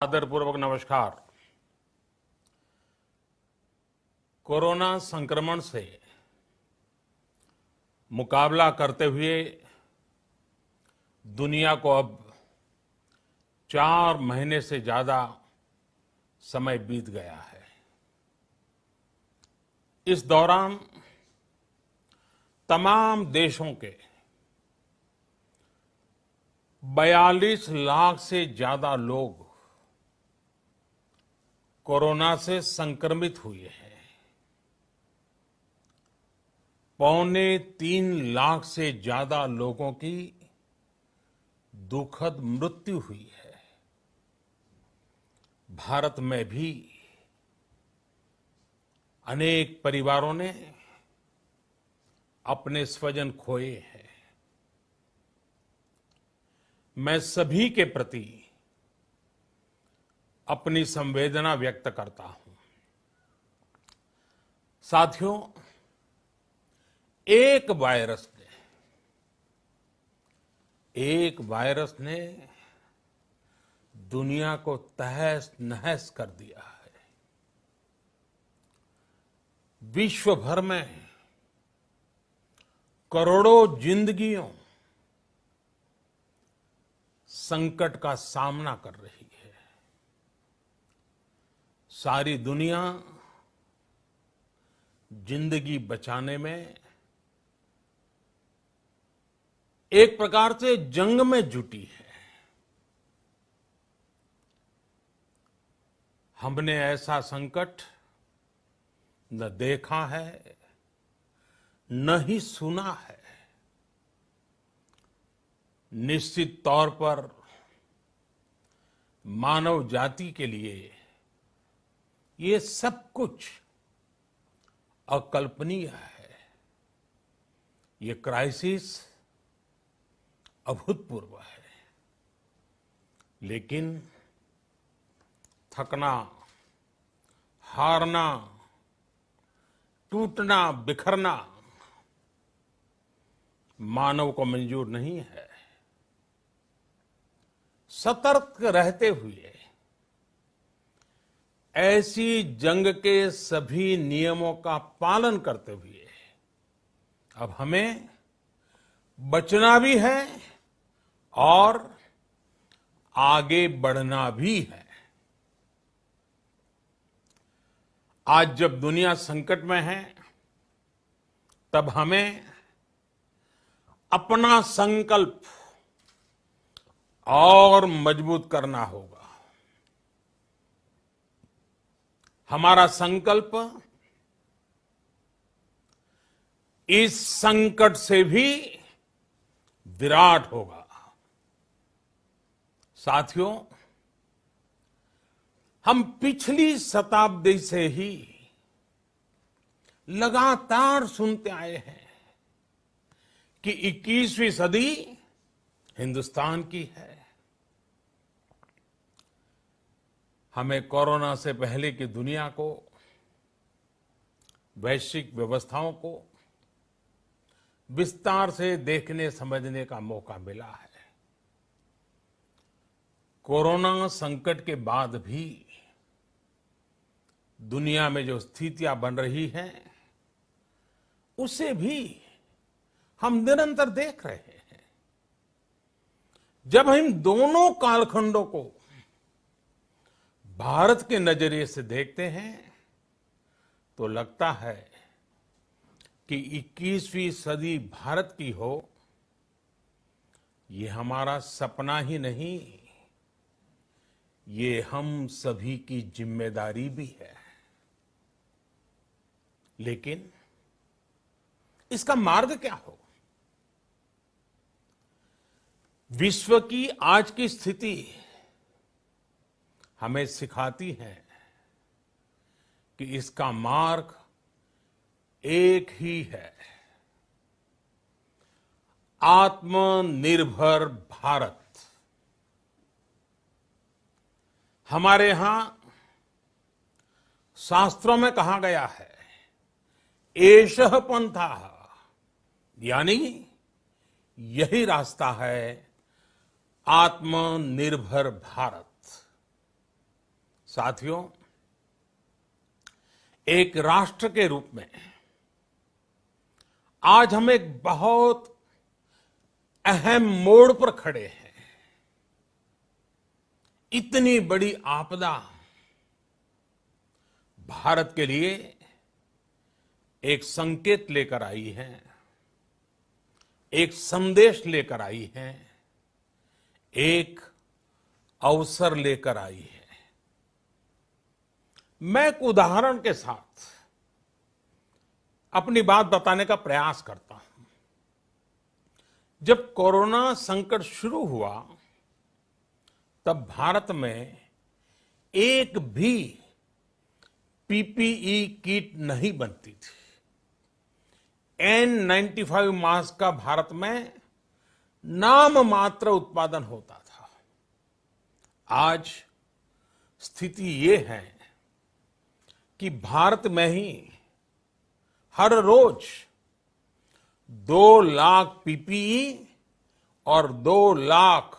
आदरपूर्वक नमस्कार। कोरोना संक्रमण से मुकाबला करते हुए दुनिया को अब 4 महीने से ज्यादा समय बीत गया है। इस दौरान तमाम देशों के 42 लाख से ज्यादा लोग कोरोना से संक्रमित हुए हैं। 2.25 लाख से ज्यादा लोगों की दुखद मृत्यु हुई है। भारत में भी अनेक परिवारों ने अपने स्वजन खोए हैं। मैं सभी के प्रति अपनी संवेदना व्यक्त करता हूं। साथियों, एक वायरस ने दुनिया को तहस नहस कर दिया है। विश्व भर में करोड़ों जिंदगियों संकट का सामना कर रही है। सारी दुनिया जिंदगी बचाने में एक प्रकार से जंग में जुटी है। हमने ऐसा संकट न देखा है, न ही सुना है। निश्चित तौर पर मानव जाति के लिए ये सब कुछ अकल्पनीय है। ये क्राइसिस अभूतपूर्व है। लेकिन थकना, हारना, टूटना, बिखरना मानव को मंजूर नहीं है। सतर्क रहते हुए ऐसी जंग के सभी नियमों का पालन करते हुए अब हमें बचना भी है और आगे बढ़ना भी है। आज जब दुनिया संकट में है, तब हमें अपना संकल्प और मजबूत करना होगा। हमारा संकल्प इस संकट से भी विराट होगा। साथियों, हम पिछली शताब्दी से ही लगातार सुनते आए हैं कि 21वीं सदी हिंदुस्तान की है। हमें कोरोना से पहले की दुनिया को, वैश्विक व्यवस्थाओं को विस्तार से देखने समझने का मौका मिला है। कोरोना संकट के बाद भी दुनिया में जो स्थितियां बन रही हैं, उसे भी हम निरंतर देख रहे हैं। जब हम दोनों कालखंडों को भारत के नजरिए से देखते हैं, तो लगता है कि 21वीं सदी भारत की हो, ये हमारा सपना ही नहीं, ये हम सभी की जिम्मेदारी भी है। लेकिन इसका मार्ग क्या हो? विश्व की आज की स्थिति हमें सिखाती है कि इसका मार्ग एक ही है, आत्मनिर्भर भारत। हमारे यहां शास्त्रों में कहा गया है, एषः पंथः, यानी यही रास्ता है आत्मनिर्भर भारत। साथियों, एक राष्ट्र के रूप में आज हम एक बहुत अहम मोड़ पर खड़े हैं। इतनी बड़ी आपदा भारत के लिए एक संकेत लेकर आई है, एक संदेश लेकर आई है, एक अवसर लेकर आई है। मैं एक उदाहरण के साथ अपनी बात बताने का प्रयास करता हूं। जब कोरोना संकट शुरू हुआ तब भारत में एक भी पीपीई किट नहीं बनती थी। N95 मास्क का भारत में नाम मात्र उत्पादन होता था। आज स्थिति ये है कि भारत में ही हर रोज 2 लाख पीपीई और 2 लाख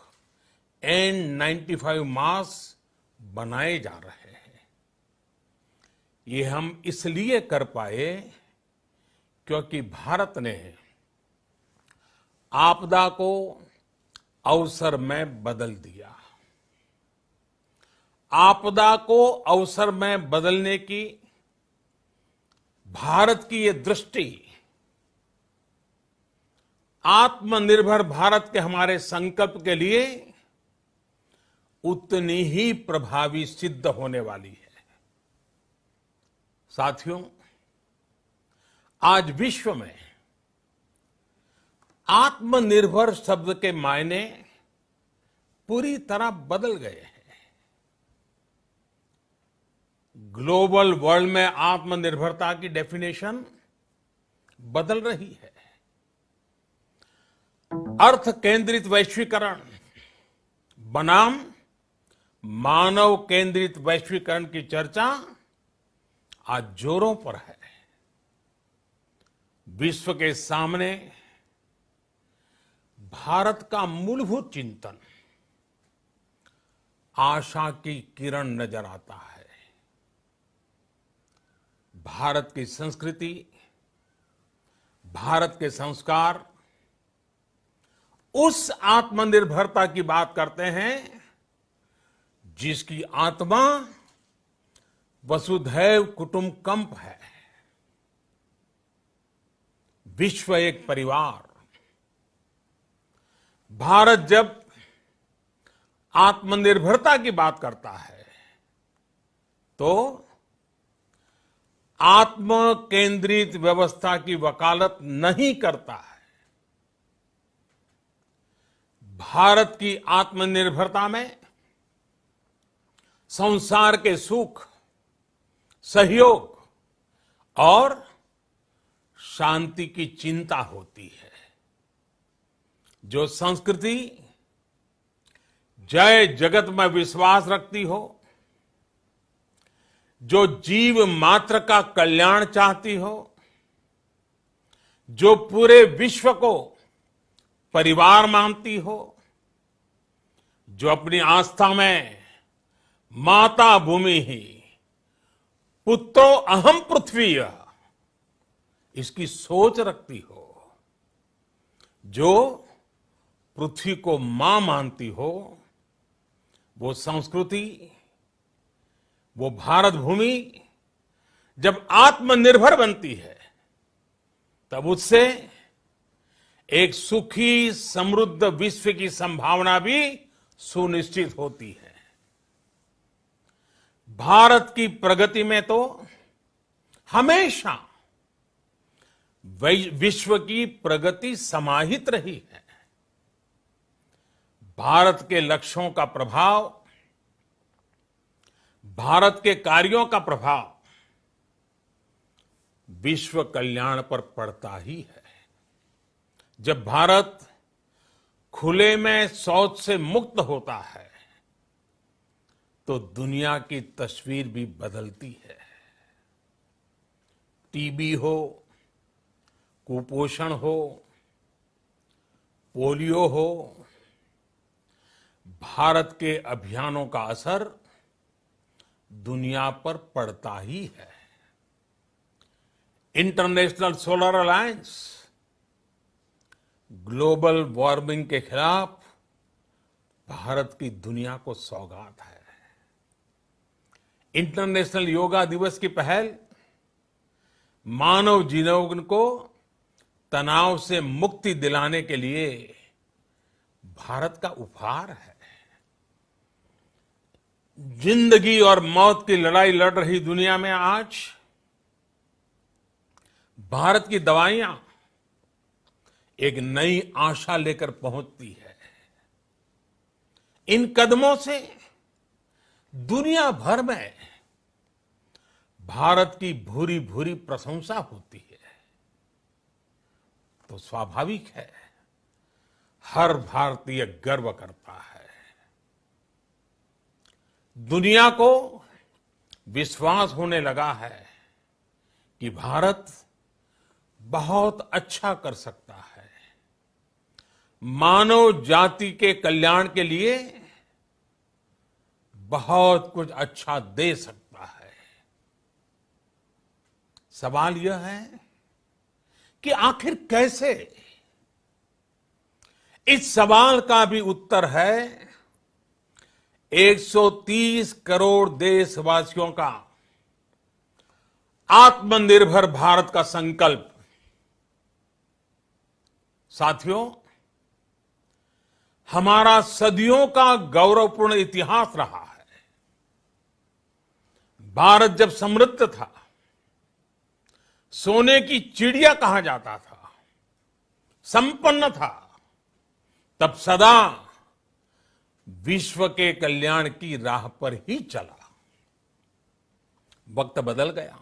N95 मास्क बनाए जा रहे हैं। ये हम इसलिए कर पाए क्योंकि भारत ने आपदा को अवसर में बदल दिया। आपदा को अवसर में बदलने की भारत की ये दृष्टि आत्मनिर्भर भारत के हमारे संकल्प के लिए उतनी ही प्रभावी सिद्ध होने वाली है। साथियों, आज विश्व में आत्मनिर्भर शब्द के मायने पूरी तरह बदल गए हैं। ग्लोबल वर्ल्ड में आत्मनिर्भरता की डेफिनेशन बदल रही है। अर्थ केंद्रित वैश्वीकरण बनाम मानव केंद्रित वैश्वीकरण की चर्चा आज जोरों पर है। विश्व के सामने भारत का मूलभूत चिंतन आशा की किरण नजर आता है। भारत की संस्कृति, भारत के संस्कार उस आत्मनिर्भरता की बात करते हैं जिसकी आत्मा वसुधैव कुटुंबकम है। विश्व एक परिवार। भारत जब आत्मनिर्भरता की बात करता है तो आत्म केंद्रित व्यवस्था की वकालत नहीं करता है। भारत की आत्मनिर्भरता में संसार के सुख, सहयोग और शांति की चिंता होती है। जो संस्कृति जय जगत में विश्वास रखती हो, जो जीव मात्र का कल्याण चाहती हो, जो पूरे विश्व को परिवार मानती हो, जो अपनी आस्था में माता भूमि ही पुत्रो अहम पृथ्वी इसकी सोच रखती हो, जो पृथ्वी को मां मानती हो, वो संस्कृति, वो भारत भूमि जब आत्मनिर्भर बनती है तब उससे एक सुखी समृद्ध विश्व की संभावना भी सुनिश्चित होती है। भारत की प्रगति में तो हमेशा विश्व की प्रगति समाहित रही है। भारत के लक्ष्यों का प्रभाव, भारत के कार्यों का प्रभाव विश्व कल्याण पर पड़ता ही है। जब भारत खुले में शौच से मुक्त होता है तो दुनिया की तस्वीर भी बदलती है। टीबी हो, कुपोषण हो, पोलियो हो, भारत के अभियानों का असर दुनिया पर पड़ता ही है। International solar alliance global warming के खिलाफ भारत की दुनिया को सौगात है। इंटरनेशनल योगा दिवस की पहल मानव जीवन को तनाव से मुक्ति दिलाने के लिए भारत का उपहार है। जिंदगी और मौत की लड़ाई लड़ रही दुनिया में आज भारत की दवाइयां एक नई आशा लेकर पहुंचती है। इन कदमों से दुनिया भर में भारत की भूरी भूरी प्रशंसा होती है। तो स्वाभाविक है, हर भारतीय गर्व करता है। दुनिया को विश्वास होने लगा है कि भारत बहुत अच्छा कर सकता है, मानव जाति के कल्याण के लिए बहुत कुछ अच्छा दे सकता है। सवाल यह है कि आखिर कैसे? इस सवाल का भी उत्तर है 130 करोड़ देशवासियों का आत्मनिर्भर भारत का संकल्प। साथियों, हमारा सदियों का गौरवपूर्ण इतिहास रहा है। भारत जब समृद्ध था, सोने की चिड़िया कहा जाता था, संपन्न था, तब सदा विश्व के कल्याण की राह पर ही चला। वक्त बदल गया,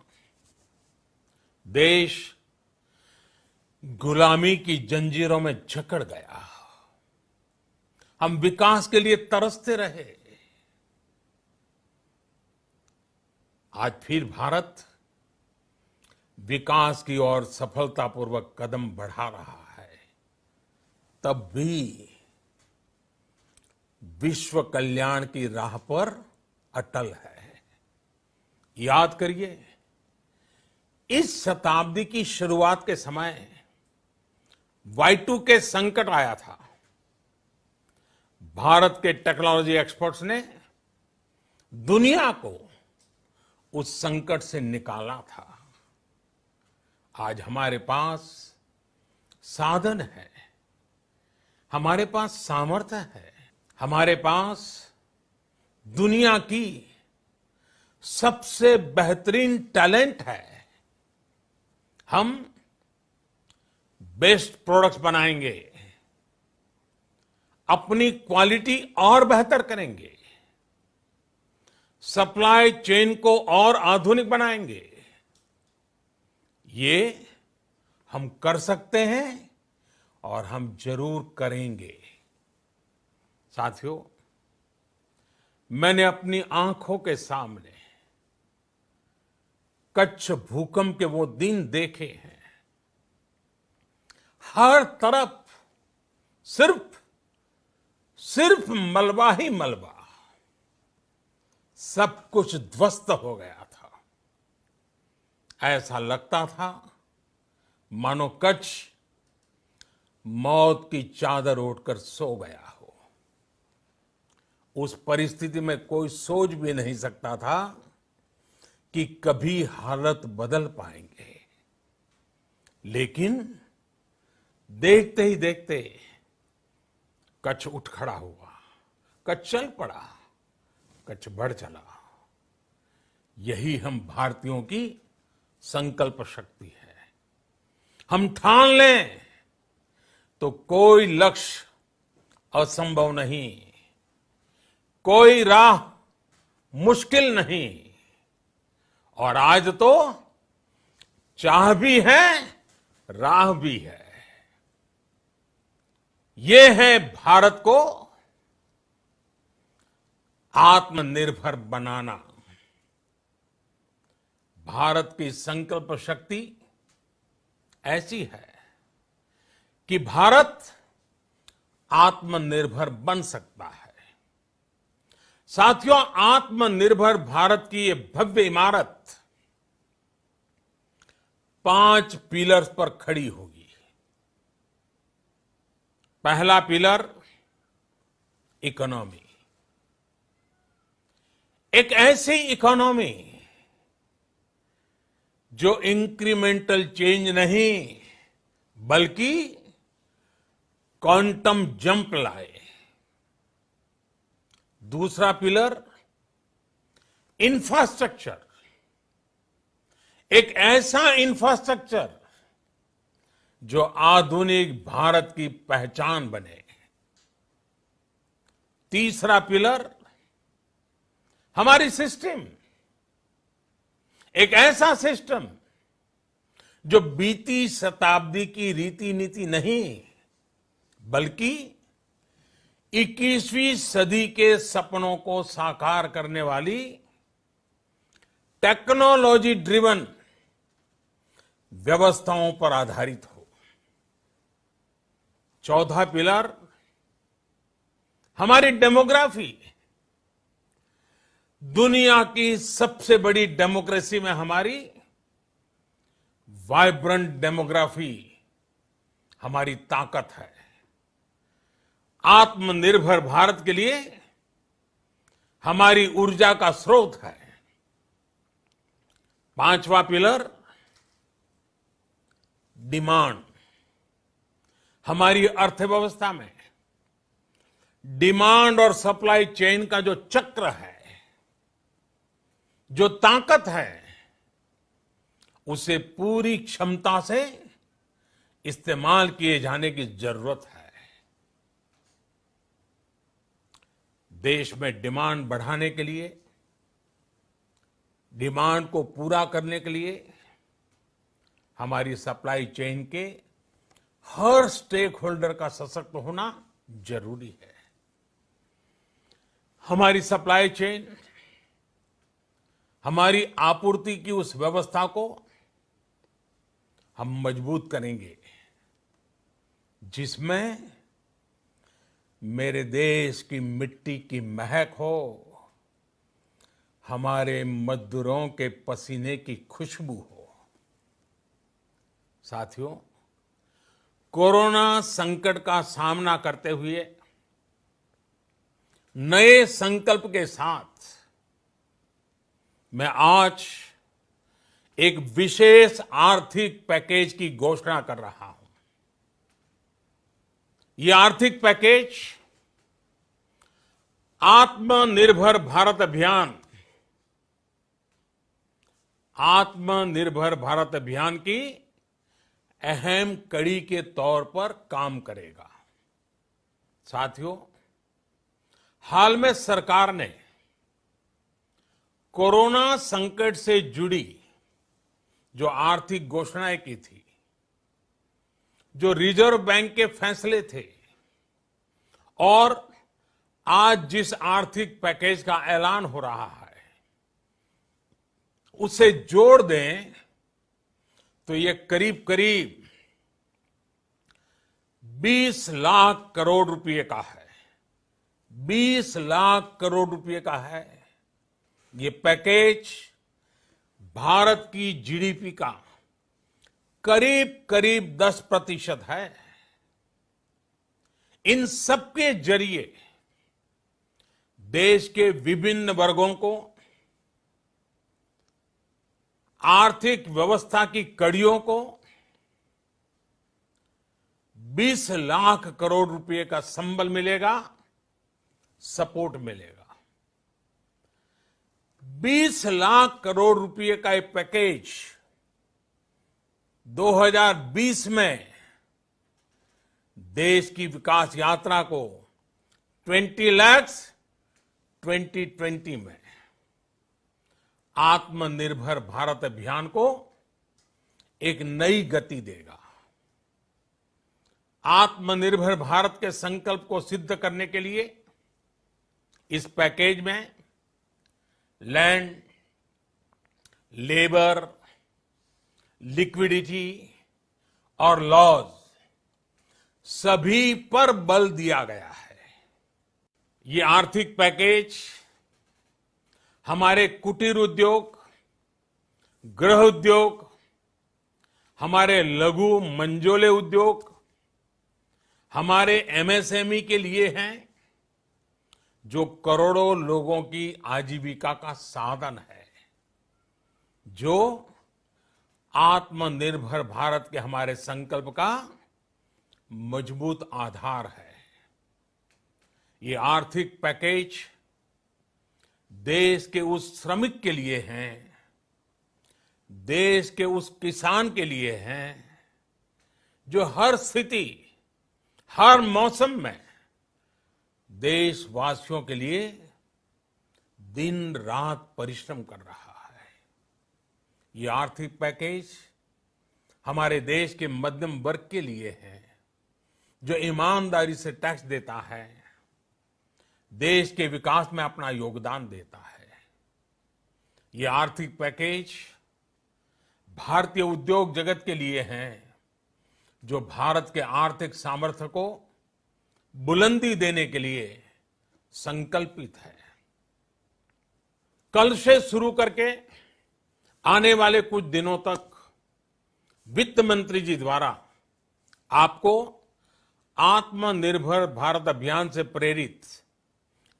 देश गुलामी की जंजीरों में जकड़ गया। हम विकास के लिए तरसते रहे। आज फिर भारत विकास की ओर सफलतापूर्वक कदम बढ़ा रहा है। तब भी विश्व कल्याण की राह पर अटल है। याद करिए, इस शताब्दी की शुरुआत के समय Y2K संकट आया था। भारत के टेक्नोलॉजी एक्सपर्ट्स ने दुनिया को उस संकट से निकाला था। आज हमारे पास साधन है, हमारे पास सामर्थ्य है, हमारे पास दुनिया की सबसे बेहतरीन टैलेंट है। हम बेस्ट प्रोडक्ट्स बनाएंगे, अपनी क्वालिटी और बेहतर करेंगे, सप्लाई चेन को और आधुनिक बनाएंगे। ये हम कर सकते हैं और हम जरूर करेंगे। साथियों, मैंने अपनी आंखों के सामने कच्छ भूकंप के वो दिन देखे हैं। हर तरफ सिर्फ मलबा ही मलबा, सब कुछ ध्वस्त हो गया था। ऐसा लगता था मानो कच्छ मौत की चादर ओढ़कर सो गया हो। उस परिस्थिति में कोई सोच भी नहीं सकता था कि कभी हालत बदल पाएंगे। लेकिन देखते ही देखते कच्छ उठ खड़ा हुआ, कच्छ चल पड़ा, कच्छ बढ़ चला। यही हम भारतीयों की संकल्प शक्ति है। हम ठान लें तो कोई लक्ष्य असंभव नहीं, कोई राह मुश्किल नहीं। और आज तो चाह भी है, राह भी है। ये है भारत को आत्मनिर्भर बनाना। भारत की संकल्प शक्ति ऐसी है कि भारत आत्मनिर्भर बन सकता है, साथियों, आत्मनिर्भर भारत की ये भव्य इमारत 5 पिलर्स पर खड़ी होगी। पहला पिलर इकोनॉमी। एक ऐसी इकोनॉमी जो इंक्रीमेंटल चेंज नहीं बल्कि क्वांटम जंप लाए। दूसरा पिलर इंफ्रास्ट्रक्चर। एक ऐसा इंफ्रास्ट्रक्चर जो आधुनिक भारत की पहचान बने। तीसरा पिलर हमारी सिस्टम। एक ऐसा सिस्टम जो बीती शताब्दी की रीति नीति नहीं बल्कि 21वीं सदी के सपनों को साकार करने वाली टेक्नोलॉजी ड्रिवन व्यवस्थाओं पर आधारित हो। चौथा पिलर हमारी डेमोग्राफी। दुनिया की सबसे बड़ी डेमोक्रेसी में हमारी वाइब्रेंट डेमोग्राफी हमारी ताकत है। आत्मनिर्भर भारत के लिए हमारी ऊर्जा का स्रोत है। पांचवा पिलर डिमांड। हमारी अर्थव्यवस्था में डिमांड और सप्लाई चेन का जो चक्र है, जो ताकत है, उसे पूरी क्षमता से इस्तेमाल किए जाने की जरूरत है। देश में डिमांड बढ़ाने के लिए, डिमांड को पूरा करने के लिए हमारी सप्लाई चेन के हर स्टेक होल्डर का सशक्त होना जरूरी है। हमारी सप्लाई चेन, हमारी आपूर्ति की उस व्यवस्था को हम मजबूत करेंगे जिसमें मेरे देश की मिट्टी की महक हो, हमारे मजदूरों के पसीने की खुशबू हो। साथियों, कोरोना संकट का सामना करते हुए नए संकल्प के साथ मैं आज एक विशेष आर्थिक पैकेज की घोषणा कर रहा हूं। ये आर्थिक पैकेज आत्मनिर्भर भारत अभियान, आत्मनिर्भर भारत अभियान की अहम कड़ी के तौर पर काम करेगा। साथियों, हाल में सरकार ने कोरोना संकट से जुड़ी जो आर्थिक घोषणाएं की थी, जो रिजर्व बैंक के फैसले थे और आज जिस आर्थिक पैकेज का ऐलान हो रहा है, उसे जोड़ दें तो ये करीब करीब 20 लाख करोड़ रुपए का है। 20 लाख करोड़ रुपए का है। ये पैकेज भारत की जीडीपी का करीब करीब 10% है। इन सबके जरिए देश के विभिन्न वर्गों को आर्थिक व्यवस्था की कड़ियों को 20 लाख करोड़ रुपए का संबल मिलेगा, सपोर्ट मिलेगा। 20 लाख करोड़ रुपए का ये पैकेज 2020 में देश की विकास यात्रा को 20 लाख 2020 में आत्मनिर्भर भारत अभियान को एक नई गति देगा। आत्मनिर्भर भारत के संकल्प को सिद्ध करने के लिए इस पैकेज में लैंड, लेबर, लिक्विडिटी और लॉज सभी पर बल दिया गया है। ये आर्थिक पैकेज हमारे कुटीर उद्योग, गृह उद्योग, हमारे लघु मंझोले उद्योग, हमारे एमएसएमई के लिए हैं, जो करोड़ों लोगों की आजीविका का साधन है, जो आत्मनिर्भर भारत के हमारे संकल्प का मजबूत आधार है। ये आर्थिक पैकेज देश के उस श्रमिक के लिए हैं, देश के उस किसान के लिए हैं, जो हर स्थिति, हर मौसम में देशवासियों के लिए दिन रात परिश्रम कर रहा है। ये आर्थिक पैकेज हमारे देश के मध्यम वर्ग के लिए है, जो ईमानदारी से टैक्स देता है, देश के विकास में अपना योगदान देता है। ये आर्थिक पैकेज भारतीय उद्योग जगत के लिए है, जो भारत के आर्थिक सामर्थ्य को बुलंदी देने के लिए संकल्पित है। कल से शुरू करके आने वाले कुछ दिनों तक वित्त मंत्री जी द्वारा आपको आत्मनिर्भर भारत अभियान से प्रेरित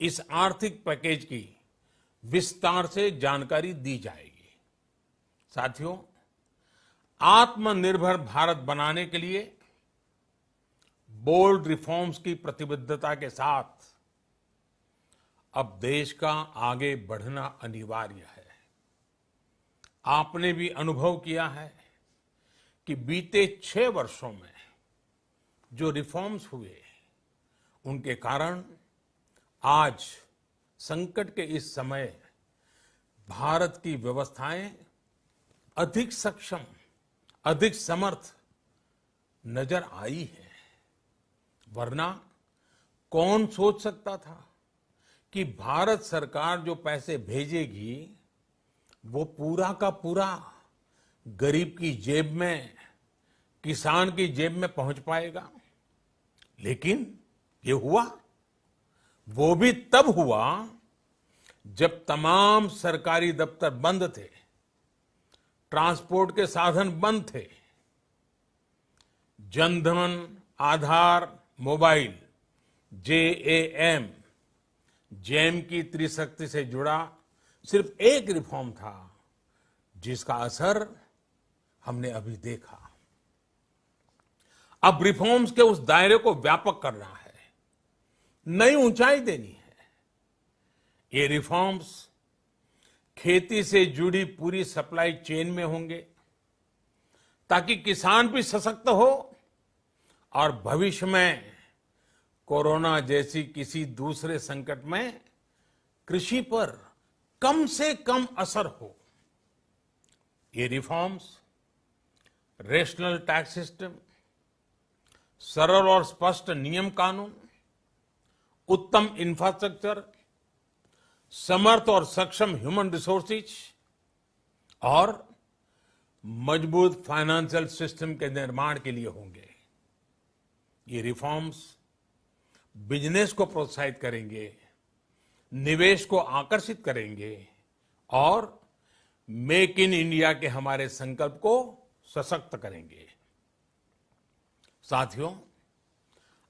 इस आर्थिक पैकेज की विस्तार से जानकारी दी जाएगी। साथियों, आत्मनिर्भर भारत बनाने के लिए बोल्ड रिफॉर्म्स की प्रतिबद्धता के साथ अब देश का आगे बढ़ना अनिवार्य है। आपने भी अनुभव किया है कि बीते 6 वर्षों में जो रिफॉर्म्स हुए, उनके कारण आज संकट के इस समय भारत की व्यवस्थाएं अधिक सक्षम, अधिक समर्थ नजर आई है। वरना कौन सोच सकता था कि भारत सरकार जो पैसे भेजेगी वो पूरा का पूरा गरीब की जेब में, किसान की जेब में पहुंच पाएगा। लेकिन ये हुआ, वो भी तब हुआ जब तमाम सरकारी दफ्तर बंद थे, ट्रांसपोर्ट के साधन बंद थे, जनधन, आधार, मोबाइल, जेम की त्रिशक्ति से जुड़ा सिर्फ एक रिफॉर्म था, जिसका असर हमने अभी देखा। अब रिफॉर्म्स के उस दायरे को व्यापक करना है, नई ऊंचाई देनी है। ये रिफॉर्म्स खेती से जुड़ी पूरी सप्लाई चेन में होंगे, ताकि किसान भी सशक्त हो और भविष्य में कोरोना जैसी किसी दूसरे संकट में कृषि पर कम से कम असर हो। ये रिफॉर्म्स रेशनल टैक्स सिस्टम, सरल और स्पष्ट नियम कानून, उत्तम इंफ्रास्ट्रक्चर, समर्थ और सक्षम ह्यूमन रिसोर्सेज और मजबूत फाइनेंशियल सिस्टम के निर्माण के लिए होंगे। ये रिफॉर्म्स बिजनेस को प्रोत्साहित करेंगे, निवेश को आकर्षित करेंगे और मेक इन इंडिया के हमारे संकल्प को सशक्त करेंगे। साथियों,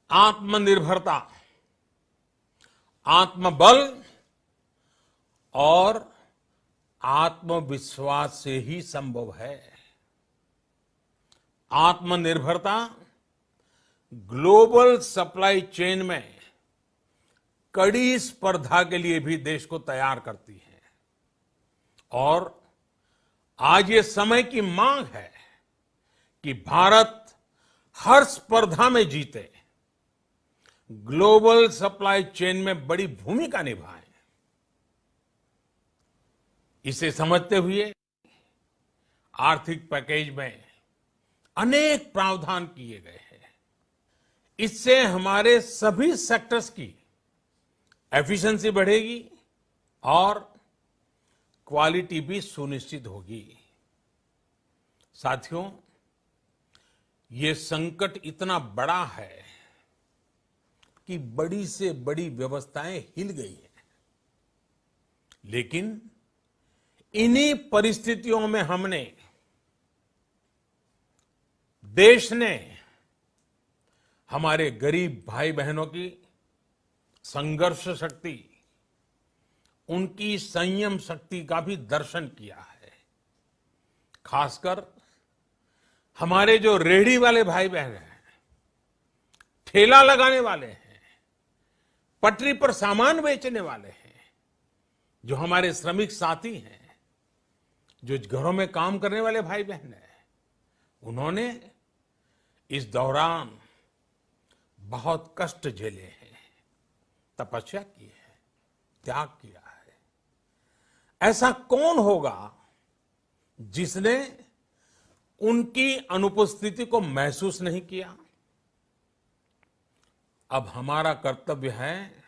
आत्मनिर्भरता, आत्मबल और आत्मविश्वास से ही संभव है। आत्मनिर्भरता ग्लोबल सप्लाई चेन में कड़ी स्पर्धा के लिए भी देश को तैयार करती है और आज ये समय की मांग है कि भारत हर स्पर्धा में जीते, ग्लोबल सप्लाई चेन में बड़ी भूमिका निभाए। इसे समझते हुए आर्थिक पैकेज में अनेक प्रावधान किए गए हैं। इससे हमारे सभी सेक्टर्स की एफिशिएंसी बढ़ेगी और क्वालिटी भी सुनिश्चित होगी। साथियों, ये संकट इतना बड़ा है कि बड़ी से बड़ी व्यवस्थाएं हिल गई हैं। लेकिन इन्हीं परिस्थितियों में हमने, देश ने हमारे गरीब भाई बहनों की संघर्ष शक्ति, उनकी संयम शक्ति का भी दर्शन किया है। खासकर हमारे जो रेहड़ी वाले भाई बहन हैं, ठेला लगाने वाले हैं, पटरी पर सामान बेचने वाले हैं, जो हमारे श्रमिक साथी हैं, जो घरों में काम करने वाले भाई बहन हैं, उन्होंने इस दौरान बहुत कष्ट झेले हैं, तपस्या की है, त्याग किया है। ऐसा कौन होगा जिसने उनकी अनुपस्थिति को महसूस नहीं किया? अब हमारा कर्तव्य है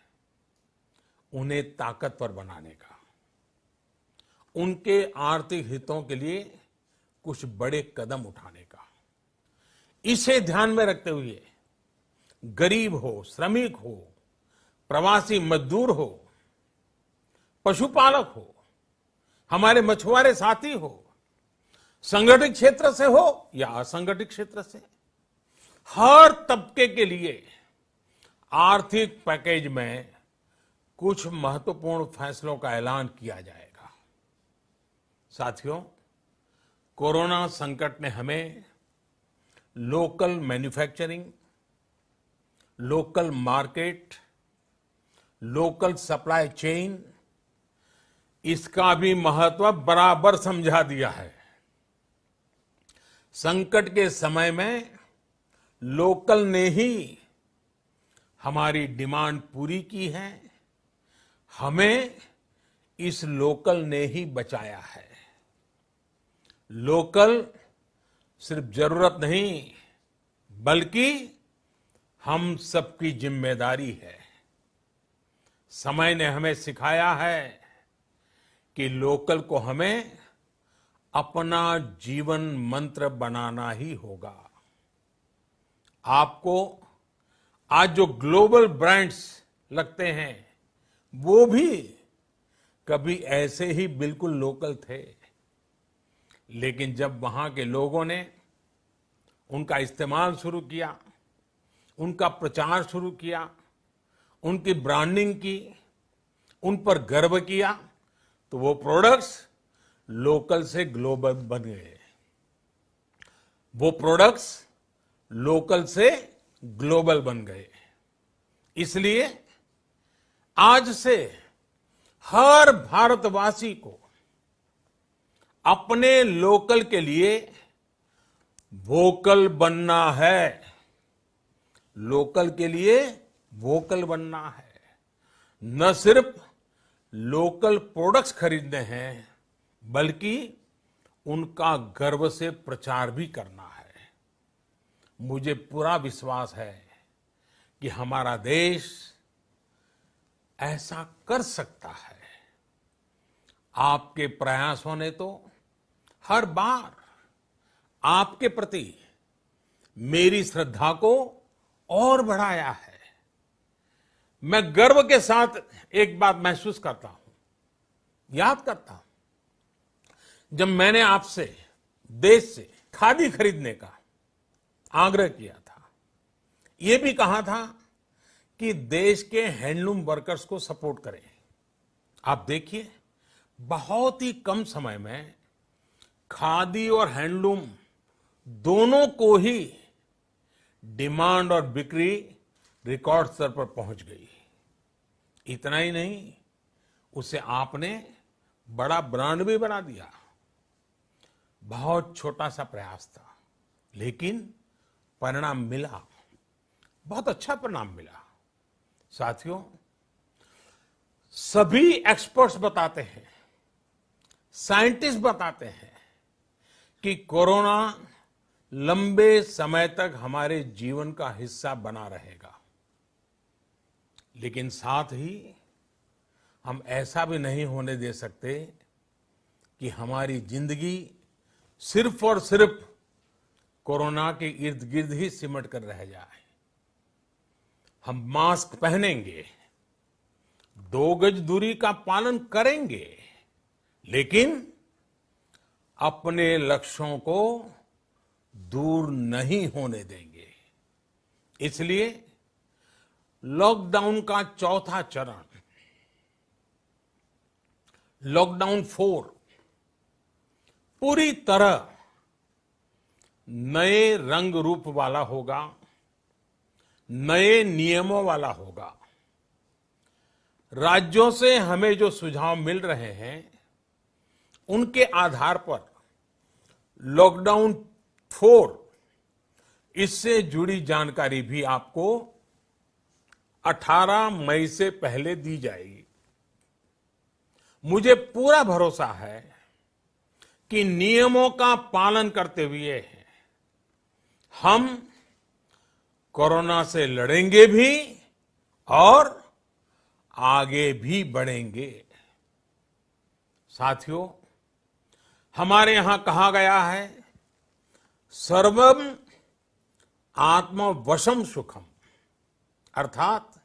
उन्हें ताकतवर बनाने का, उनके आर्थिक हितों के लिए कुछ बड़े कदम उठाने का। इसे ध्यान में रखते हुए गरीब हो, श्रमिक हो, प्रवासी मजदूर हो, पशुपालक हो, हमारे मछुआरे साथी हो, संगठित क्षेत्र से हो या असंगठित क्षेत्र से, हर तबके के लिए आर्थिक पैकेज में कुछ महत्वपूर्ण फैसलों का ऐलान किया जाएगा। साथियों, कोरोना संकट ने हमें local manufacturing, local market, local supply chain, इसका भी महत्व बराबर समझा दिया है। संकट के समय में लोकल ने ही हमारी डिमांड पूरी की है, हमें इस लोकल ने ही बचाया है। लोकल सिर्फ जरूरत नहीं, बल्कि हम सबकी जिम्मेदारी है। समय ने हमें सिखाया है कि लोकल को हमें अपना जीवन मंत्र बनाना ही होगा। आपको आज जो ग्लोबल ब्रांड्स लगते हैं, वो भी कभी ऐसे ही बिल्कुल लोकल थे, लेकिन जब वहां के लोगों ने उनका इस्तेमाल शुरू किया, उनका प्रचार शुरू किया, उनकी ब्रांडिंग की, उन पर गर्व किया, तो वो प्रोडक्ट्स लोकल से ग्लोबल बन गए। वो प्रोडक्ट्स लोकल से ग्लोबल बन गए। इसलिए आज से हर भारतवासी को अपने लोकल के लिए वोकल बनना है। लोकल के लिए वोकल बनना है। न सिर्फ लोकल प्रोडक्ट्स खरीदने हैं, बल्कि उनका गर्व से प्रचार भी करना है। मुझे पूरा विश्वास है कि हमारा देश ऐसा कर सकता है। आपके प्रयासों ने तो हर बार आपके प्रति मेरी श्रद्धा को और बढ़ाया है। मैं गर्व के साथ एक बात महसूस करता हूं, याद करता हूं, जब मैंने आपसे देश से खादी खरीदने का आग्रह किया था, यह भी कहा था कि देश के हैंडलूम वर्कर्स को सपोर्ट करें। आप देखिए, बहुत ही कम समय में खादी और हैंडलूम दोनों को ही डिमांड और बिक्री रिकॉर्ड स्तर पर पहुंच गई। इतना ही नहीं, उसे आपने बड़ा ब्रांड भी बना दिया। बहुत छोटा सा प्रयास था, लेकिन परिणाम मिला, बहुत अच्छा परिणाम मिला। साथियों, सभी एक्सपर्ट्स बताते हैं, साइंटिस्ट बताते हैं कि कोरोना लंबे समय तक हमारे जीवन का हिस्सा बना रहेगा। लेकिन साथ ही हम ऐसा भी नहीं होने दे सकते कि हमारी जिंदगी सिर्फ और सिर्फ कोरोना के इर्द गिर्द ही सिमट कर रह जाए। हम मास्क पहनेंगे, 2 गज दूरी का पालन करेंगे, लेकिन अपने लक्ष्यों को दूर नहीं होने देंगे। इसलिए लॉकडाउन का चौथा चरण, लॉकडाउन 4, पूरी तरह नए रंग रूप वाला होगा, नए नियमों वाला होगा। राज्यों से हमें जो सुझाव मिल रहे हैं, उनके आधार पर लॉकडाउन 4, इससे जुड़ी जानकारी भी आपको 18 मई से पहले दी जाएगी। मुझे पूरा भरोसा है कि नियमों का पालन करते हुए हम कोरोना से लड़ेंगे भी और आगे भी बढ़ेंगे। साथियों, हमारे यहां कहा गया है, सर्वम आत्मवशम सुखम, अर्थात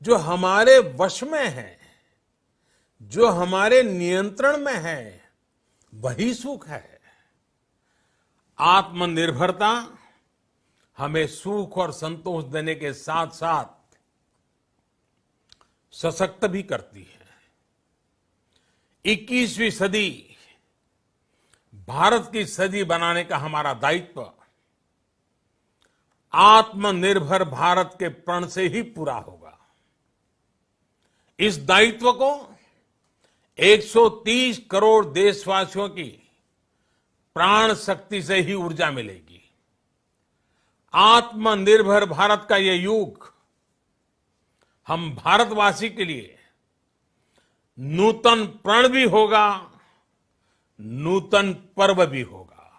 जो हमारे वश में है, जो हमारे नियंत्रण में है, वही सुख है। आत्मनिर्भरता हमें सुख और संतोष देने के साथ साथ सशक्त भी करती है। 21वीं सदी भारत की सदी बनाने का हमारा दायित्व आत्मनिर्भर भारत के प्रण से ही पूरा होगा। इस दायित्व को 130 करोड़ देशवासियों की प्राण शक्ति से ही ऊर्जा मिलेगी। आत्मनिर्भर भारत का ये युग हम भारतवासी के लिए नूतन प्रण भी होगा, नूतन पर्व भी होगा।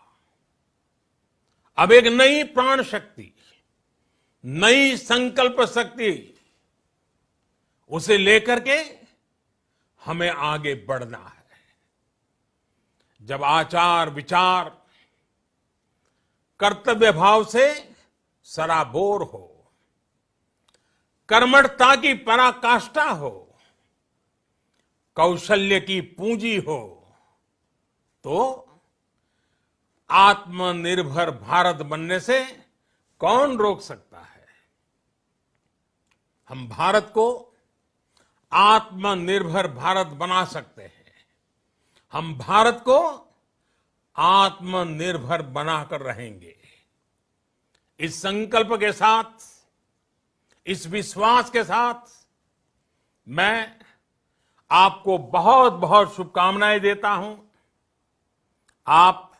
अब एक नई प्राण शक्ति, नई संकल्प शक्ति, उसे लेकर के हमें आगे बढ़ना है। जब आचार विचार कर्तव्य भाव से सराबोर हो, कर्मठता की पराकाष्ठा हो, कौशल्य की पूंजी हो, तो आत्मनिर्भर भारत बनने से कौन रोक सकता है। हम भारत को आत्मनिर्भर भारत बना सकते हैं। हम भारत को आत्मनिर्भर बनाकर रहेंगे। इस संकल्प के साथ, इस विश्वास के साथ मैं आपको बहुत बहुत शुभकामनाएं देता हूं। आप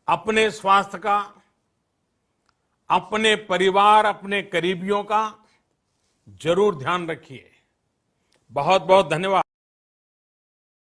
अपने स्वास्थ्य का, अपने परिवार, अपने करीबियों का जरूर ध्यान रखिए। बहुत बहुत धन्यवाद।